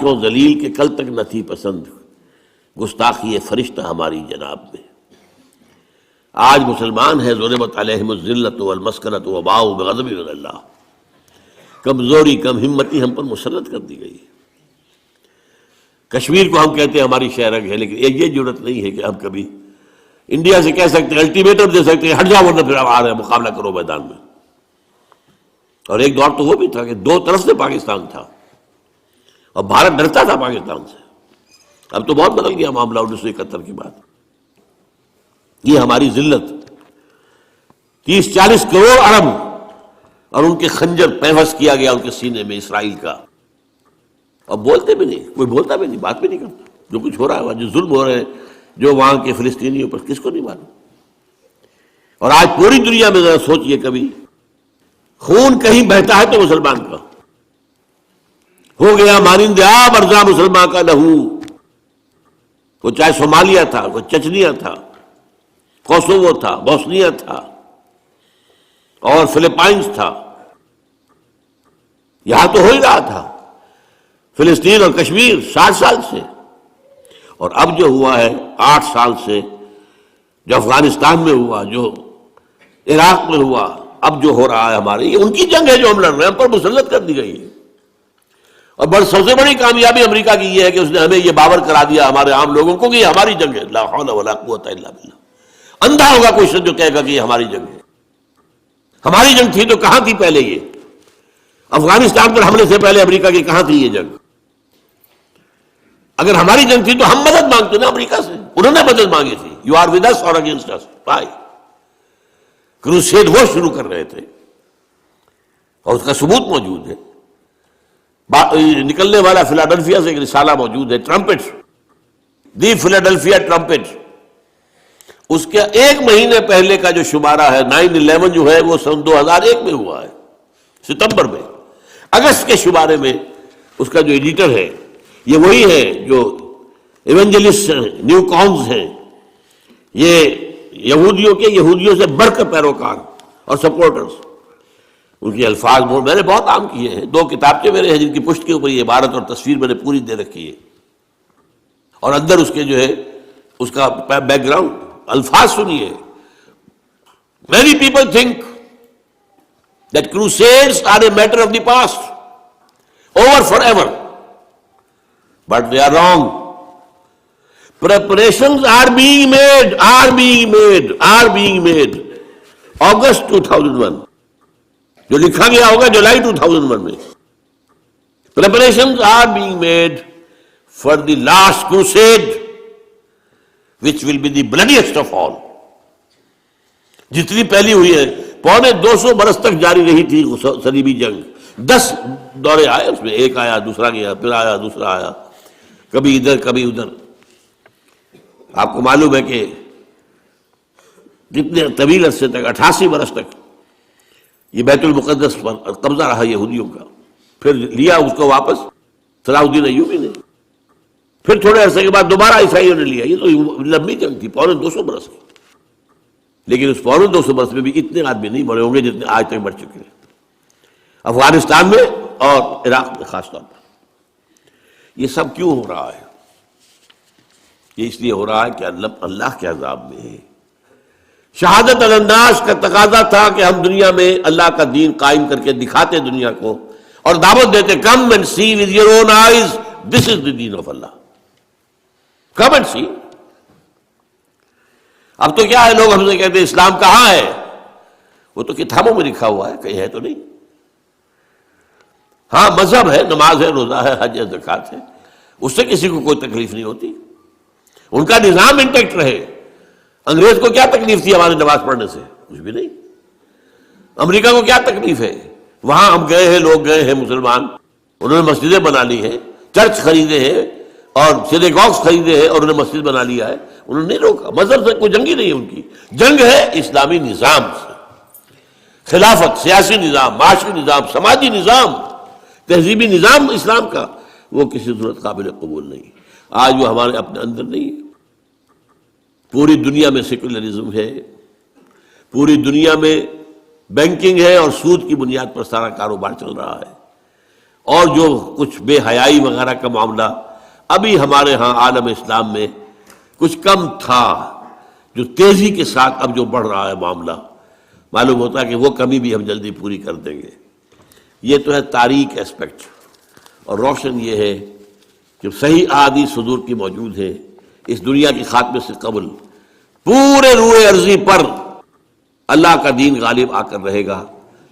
کیوں ذلیل کہ کل تک نہ تھی پسند گستاخی فرشتہ ہماری جناب میں. آج مسلمان ہے ضربت علیہم الذلۃ والمسکنۃ وباؤوا بغضب من اللہ. کمزوری کم ہمتی ہم پر مسلط کر دی گئی. کشمیر کو ہم کہتے ہیں ہماری شہرک ہے، لیکن یہ جرت نہیں ہے کہ ہم کبھی انڈیا سے کہہ سکتے ہیں، الٹیمیٹم دے سکتے ہیں، ہٹ جاؤ ورنہ پھر آ رہے ہیں مقابلہ کرو میدان میں. اور ایک دور تو وہ بھی تھا کہ دو طرف سے پاکستان تھا اور بھارت ڈرتا تھا پاکستان سے. اب تو بہت بدل گیا معاملہ 1971 کے بعد. یہ ہماری ذلت 30-40 کروڑ عرب اور ان کے خنجر پیوست کیا گیا ان کے سینے میں اسرائیل کا. اب بولتے بھی نہیں، کوئی بولتا بھی نہیں، بات بھی نہیں کرتا. جو کچھ ہو رہا ہے، جو ظلم ہو رہے ہیں جو وہاں کے فلسطینیوں پر، کس کو نہیں معلوم. اور آج پوری دنیا میں ذرا سوچئے، کبھی خون کہیں بہتا ہے تو مسلمان کا ہو گیا مانند آب ارزاں مسلمان کا لہو. وہ چاہے صومالیہ تھا، وہ چچنیا تھا، کوسوو تھا، بوسنیا تھا اور فلپائنز تھا. یہاں تو ہو ہی رہا تھا فلسطین اور کشمیر 60 سال سے. اور اب جو ہوا ہے 8 سال سے، جو افغانستان میں ہوا، جو عراق میں ہوا، اب جو ہو رہا ہے ہمارے، یہ ان کی جنگ ہے جو ہم لڑ رہے ہیں، ہم پر مسلط کر دی گئی ہے. اور سب سے بڑی کامیابی امریکہ کی یہ ہے کہ اس نے ہمیں یہ باور کرا دیا ہمارے عام لوگوں کو کہ یہ ہماری جنگ ہے. لا حول ولا قوت الا باللہ. اندھا ہوگا کوئی شخص جو کہے گا کہ یہ ہماری جنگ ہے. ہماری جنگ تھی تو کہاں تھی پہلے؟ یہ افغانستان پر حملے سے پہلے امریکہ کی کہاں تھی یہ جنگ؟ اگر ہماری جنگ تھی تو ہم مدد مانگتے نا امریکہ سے. انہوں نے مدد مانگی تھی. یو آر ود اس اور اگینسٹ اس. بھائی کروسیڈ وہ شروع کر رہے تھے اور اس کا ثبوت موجود ہے. نکلنے والا فلاڈلفیا سے ایک رسالہ موجود ہے، ٹرمپٹ، دی فلاڈلفیا ٹرمپٹ. اس کے 1 مہینے پہلے کا جو شمارہ ہے 9/11 جو ہے وہ سن 2001 میں ہوا ہے، ستمبر میں. اگست کے شمارے میں اس کا جو ایڈیٹر ہے یہ وہی ہے جو ایونجلسٹ نیو کونز ہیں، یہ یہودیوں سے بڑھ کر پیروکار اور سپورٹرز. ان کے الفاظ میں نے بہت عام کیے ہیں. 2 کتابچے میرے ہیں جن کی پشت کے اوپر یہ عبارت اور تصویر میں نے پوری دے رکھی ہے، اور اندر اس کے جو ہے اس کا بیک گراؤنڈ. الفاظ سنیے. Many people think that crusades are a matter of the past, over forever, but they are wrong. Preparations are being made. August 2001 جو لکھا گیا ہوگا جولائی 2001 میں. Preparations are being made for the last crusade, which will be the bloodiest of all. جتنی پہلی ہوئی ہے 250 برس تک جاری رہی تھی صلیبی جنگ. 10 دورے آئے اس میں، ایک آیا، دوسرا گیا، پھر آیا، دوسرا آیا، کبھی ادھر کبھی ادھر. آپ کو معلوم ہے کہ کتنے طویل عرصے تک 88 برس تک یہ بیت المقدس پر قبضہ رہا یہودیوں کا. پھر لیا اس کو واپس صلاح الدین ایوبی نے. پھر تھوڑے عرصے کے بعد دوبارہ عیسائیوں نے لیا. یہ تو لمبی جنگ تھی 250 برس کی. لیکن اس 250 برس میں بھی اتنے آدمی نہیں مرے ہوں گے جتنے آج تک مر چکے ہیں افغانستان میں اور عراق میں خاص طور پر. یہ سب کیوں ہو رہا ہے؟ یہ اس لیے ہو رہا ہے کہ اللہ کے عذاب میں ہے. شہادت الناس کا تقاضا تھا کہ ہم دنیا میں اللہ کا دین قائم کر کے دکھاتے دنیا کو اور دعوت دیتے. Come and see with your own eyes this is the deen of Allah. Come and see. اب تو کیا ہے، لوگ ہم سے کہتے ہیں اسلام کہاں ہے؟ وہ تو کتابوں میں لکھا ہوا ہے، کہیں ہے تو نہیں. ہاں مذہب ہے، نماز ہے، روزہ ہے، حج ہے، زکوٰۃ ہے، اس سے کسی کو کوئی تکلیف نہیں ہوتی. ان کا نظام انٹیکٹ رہے. انگریز کو کیا تکلیف تھی ہماری نماز پڑھنے سے؟ کچھ بھی نہیں. امریکہ کو کیا تکلیف ہے؟ وہاں ہم گئے ہیں، لوگ گئے ہیں مسلمان، انہوں نے مسجدیں بنا لی ہیں، چرچ خریدے ہیں اور سینیگاگز خریدے ہیں اور انہوں نے مسجد بنا لیا ہے. انہوں نے نہیں روکا. مذہب سے کوئی جنگ ہی نہیں ہے ان کی. جنگ ہے اسلامی نظام سے. خلافت، سیاسی نظام، معاشی نظام، سماجی نظام، تہذیبی نظام اسلام کا، وہ کسی صورت قابل قبول نہیں. آج وہ ہمارے اپنے اندر نہیں ہے. پوری دنیا میں سیکولرزم ہے، پوری دنیا میں بینکنگ ہے اور سود کی بنیاد پر سارا کاروبار چل رہا ہے. اور جو کچھ بے حیائی وغیرہ کا معاملہ ابھی ہمارے ہاں عالم اسلام میں کچھ کم تھا، جو تیزی کے ساتھ اب جو بڑھ رہا ہے معاملہ، معلوم ہوتا ہے کہ وہ کمی بھی ہم جلدی پوری کر دیں گے۔ یہ تو ہے تاریک اسپیکٹ، اور روشن یہ ہے کہ صحیح احادیث حضور کی موجود ہے۔ اس دنیا کے خاتمے سے قبل پورے روئے ارضی پر اللہ کا دین غالب آ کر رہے گا،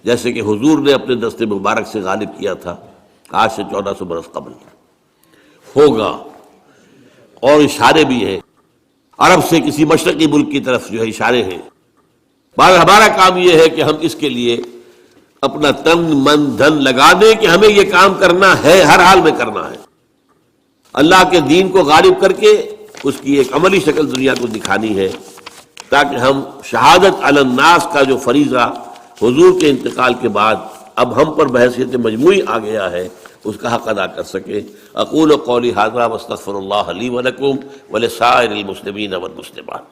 جیسے کہ حضور نے اپنے دست مبارک سے غالب کیا تھا آج سے 1400 برس قبل ہوگا۔ اور اشارے بھی ہیں، عرب سے کسی مشرقی ملک کی طرف جو ہے اشارے ہیں۔ ہمارا کام یہ ہے کہ ہم اس کے لیے اپنا تن من دھن لگا دیں کہ ہمیں یہ کام کرنا ہے، ہر حال میں کرنا ہے، اللہ کے دین کو غالب کر کے اس کی ایک عملی شکل دنیا کو دکھانی ہے، تاکہ ہم شہادت علی الناس کا جو فریضہ حضور کے انتقال کے بعد اب ہم پر بحیثیت مجموعی آ گیا ہے اس کا حق ادا کر سکیں۔ اقول قولی ھذا واستغفر اللہ لی ولکم ولسائر المسلمین والمسلمات۔